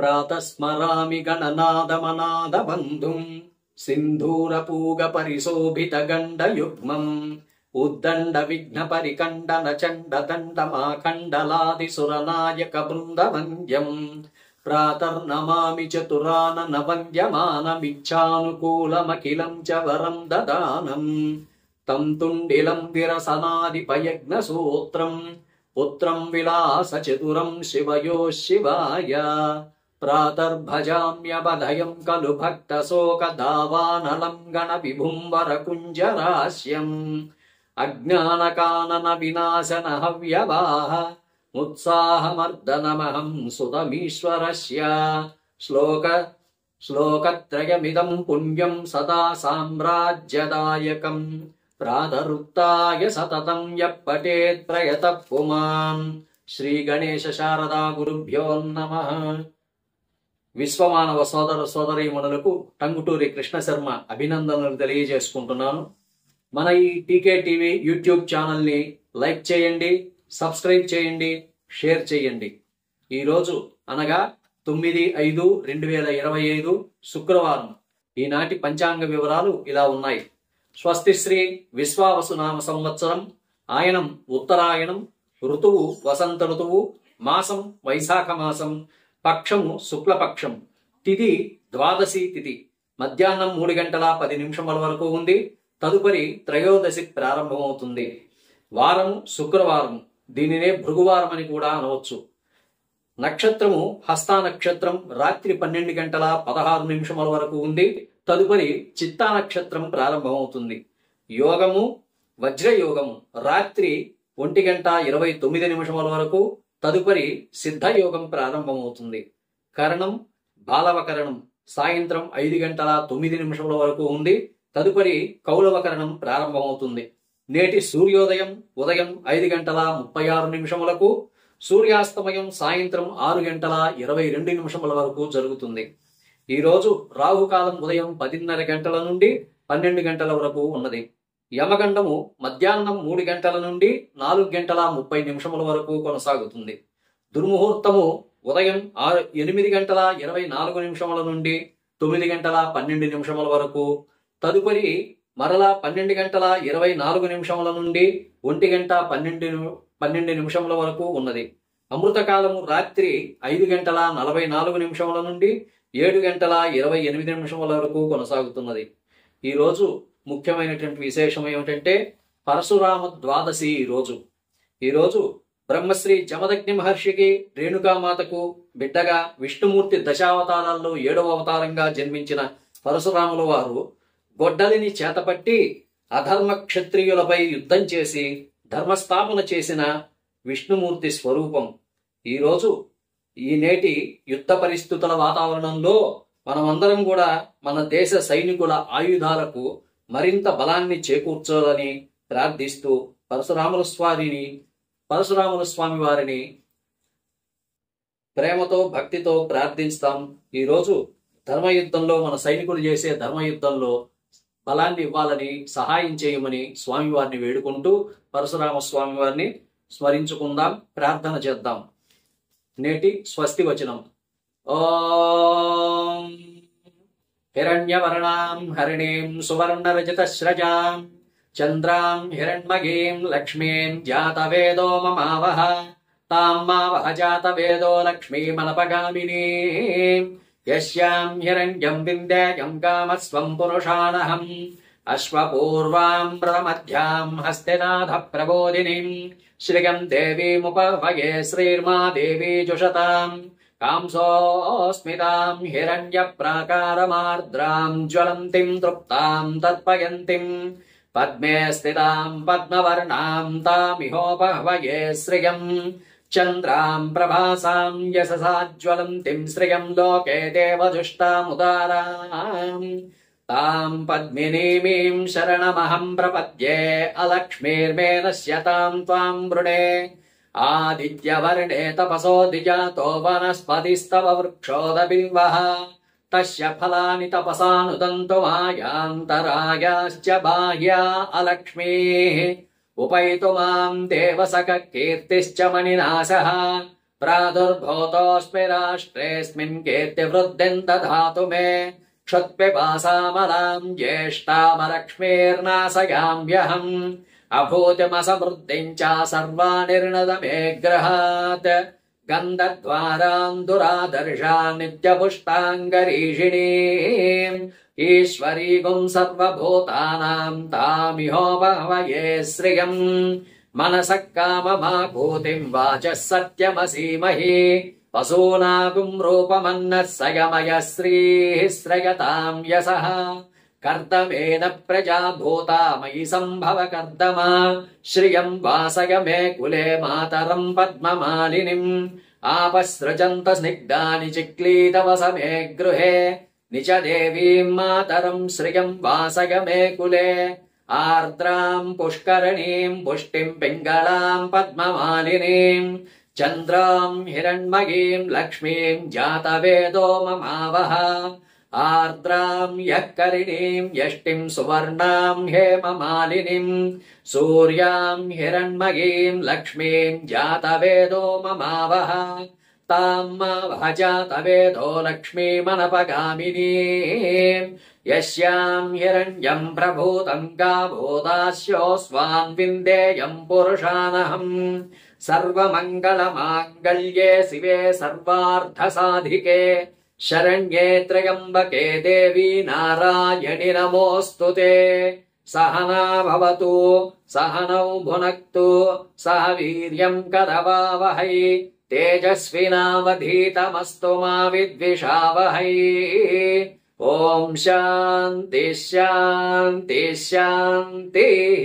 ప్రాతస్మరామి గణనాదమనాదబంధుం సింధూరపూగ పరిశోభిత గండయుగ్మం ఉద్దండ విఘ్న పరికండన చండ దండమాఖండలాది సురనాయక బృందవంద్యం ప్రాతర్నమామి చతురానన వంద్యమానమిచ్ఛానుకూలమఖిలం చ వరం దదానం తం తుండిలం విరసనాదిపయజ్ఞ సూత్రం పుత్రం విలాస చతురం శివయో శివాయ ప్రాతర్భజామ్యవదయం ఖలు భక్త శోక దావానలం గణ విభుం వరకుంజరాస్యం అజ్ఞానకానన వినాశన హవ్యవాహ ఉత్సాహమర్దనమహం సుతమీశ్వరస్య శ్లోకత్రయమిదం పుణ్యం సదా సామ్రాజ్యదాయకం ప్రాతరుక్తాయ సతతం యః పఠేత్ ప్రయతః పుమాన్. శ్రీ గణేశ శారదా గురుభ్యో నమః. విశ్వమానవ సోదర సోదరీమణులకు టంగుటూరి కృష్ణ శర్మ అభినందనలు తెలియజేసుకుంటున్నాను. మన ఈ టీకే టీవీ యూట్యూబ్ ఛానల్ని లైక్ చేయండి, సబ్స్క్రైబ్ చేయండి, షేర్ చేయండి. ఈరోజు అనగా 9/5/2025 శుక్రవారం. ఈనాటి పంచాంగ వివరాలు ఇలా ఉన్నాయి. స్వస్తి శ్రీ విశ్వావసునామ సంవత్సరం, ఆయనం ఉత్తరాయణం, ఋతువు వసంత ఋతువు, మాసం వైశాఖ మాసం, పక్షము శుక్లపక్షం, తిథి ద్వాదశి తిథి, మధ్యాహ్నం 3:10 వరకు ఉంది. తదుపరి త్రయోదశి ప్రారంభమవుతుంది. వారం శుక్రవారం, దీనినే భృగువారం అని కూడా అనవచ్చు. నక్షత్రము హస్తా నక్షత్రం రాత్రి 12:16 వరకు ఉంది. తదుపరి చిత్తా నక్షత్రం ప్రారంభమవుతుంది. యోగము వజ్రయోగము రాత్రి 1:29 వరకు, తదుపరి సిద్ధయోగం ప్రారంభమవుతుంది. కరణం బాలవకరణం సాయంత్రం 5:09 వరకు ఉంది. తదుపరి కౌలవకరణం ప్రారంభమవుతుంది. నేటి సూర్యోదయం ఉదయం 5:36 సూర్యాస్తమయం సాయంత్రం 6:22 వరకు జరుగుతుంది. ఈ రోజు రాహుకాలం ఉదయం 10:30 నుండి 12 వరకు ఉన్నది. యమగండము మధ్యాహ్నం 3 నుండి 4:30 వరకు కొనసాగుతుంది. దుర్ముహూర్తము ఉదయం 8:24 నుండి 9:12 వరకు, తదుపరి మరలా 12:24 నుండి 1:12 వరకు ఉన్నది. అమృతకాలము రాత్రి 5:44 నుండి 7:28 వరకు కొనసాగుతున్నది. ఈరోజు ముఖ్యమైనటువంటి విశేషం ఏమిటంటే పరశురామ ద్వాదశి. ఈరోజు బ్రహ్మశ్రీ జమదగ్ని మహర్షికి రేణుకామాతకు బిడ్డగా విష్ణుమూర్తి దశావతారాల్లో 7వ అవతారంగా జన్మించిన పరశురాముల వారు గొడ్డలిని చేతపట్టి అధర్మ క్షత్రియులపై యుద్ధం చేసి ధర్మస్థాపన చేసిన విష్ణుమూర్తి స్వరూపం. ఈరోజు ఈ నేటి యుద్ధ పరిస్థితుల వాతావరణంలో మనమందరం కూడా మన దేశ సైనికుల ఆయుధాలకు మరింత బలాన్ని చేకూర్చాలని ప్రార్థిస్తూ పరశురాముల స్వామి వారిని ప్రేమతో భక్తితో ప్రార్థిస్తాం. ఈరోజు ధర్మయుద్ధంలో మన సైనికులు చేసే ధర్మయుద్ధంలో బలాన్ని ఇవ్వాలని సహాయం చేయమని స్వామివారిని వేడుకుంటూ పరశురామ స్వామి వారిని స్మరించుకుందాం, ప్రార్థన చేద్దాం. నేటి స్వస్తి వచనం. ఓం హిరణ్యవర్ణాం హరిణీం సువర్ణరజత స్రజాం చంద్రాం హిరణ్మయీం లక్ష్మీం జాతవేదో మమావహ తాం మావహ జాతవేదో లక్ష్మీమనపగామినీం యస్యాం హిరణ్యం విందేయం కామస్వం పురుషానహం అశ్వపూర్వాం ప్రమధ్యాం హస్తినాథ ప్రబోధినీం శ్రియం దేవీముపభగే శ్రీర్మా దేవీ జుషతాం కాంసోస్మితాం హిరణ్య ప్రాకారమార్ద్రాం జ్వలంతిం తృప్తాం తర్పయంతిం పద్మే స్థితాం పద్మవర్ణాం తామిహోపహవయే శ్రియం చంద్రాం ప్రభాసాం యశసా జ్వలంతిం శ్రియం లోకే దేవజుష్టాముదారాం తాం పద్మినీమీం శరణమహం ప్రపద్యే అలక్ష్మీర్మేనశ్యతాం త్వాం వృణే ఆదిత్యవర్ణే తపసో దిజాతో వనస్పతిస్తవ వృక్షోదబిల్వః తస్య ఫలాని తపసానుదంతు మాయాంతరాయాశ్చ బాహ్యా అలక్ష్మీః ఉపైతు మాం దేవసక కీర్తిశ్చ మణినాశః प्रादुर्भूतोऽस्मि राष्ट्रेऽस्मिन् कीर्तिवृद्धिम् दधातु मे क्षुत्पिपासामलाम् ज्येष्ठामलक्ष्मीर्नाशयाम्यहम् अभूतिमसमृद्धिम् च सर्वानिर्णद मे गृहात् गन्धद्वाराम् दुरादर्शा नित्यपुष्टाङ्गरीषिणीम् ईश्वरीगुम् सर्वभूतानाम् तामिहोपहवये श्रियम् मनसः काममाभूतिम् वाचः सत्यमसीमहि वसूनागुम् रूपमन्नः सयमयः श्रीः श्रयताम् यशः कर्दमेन प्रजा भूता मयि सम्भव कर्दमा श्रियम् वासय मे कुले मातरम् पद्ममालिनीम् आपसृजन्त स्निग्धानि चिक्लीतवस मे गृहे निच देवीम् मातरम् श्रियम् वासय मे कुले आर्द्राम् पुष्करणीम् पुष्टिम् पिङ्गलाम् पद्ममालिनीम् चन्द्राम् हिरण्मयीम् लक्ष्मीम् जातवेदो ममावह आर्द्राम् यः करिणीम् यष्टिम् सुवर्णाम् हेममालिनीम् सूर्याम् हिरण्मयीम् लक्ष्मीम् जातवेदो ममावह ताम् मावह जातवेदो लक्ष्मीमनपगामिनीम् यस्याम् हिरण्यम् प्रभूतम् गावोदास्योऽस्वान् विन्देयम् पुरुषानहम् सर्वमङ्गलमाङ्गल्ये शिवे सर्वार्थसाधिके शरण्ये त्र्यम्बके देवी नारायणि नमोऽस्तु ते सहना भवतु सहनौ भुनक्तु सह वीर्यम् करवावहै तेजस्विनावधीतमस्तु मा विद्विषावहै ॐ शान्ति शान्ति शान्तिः।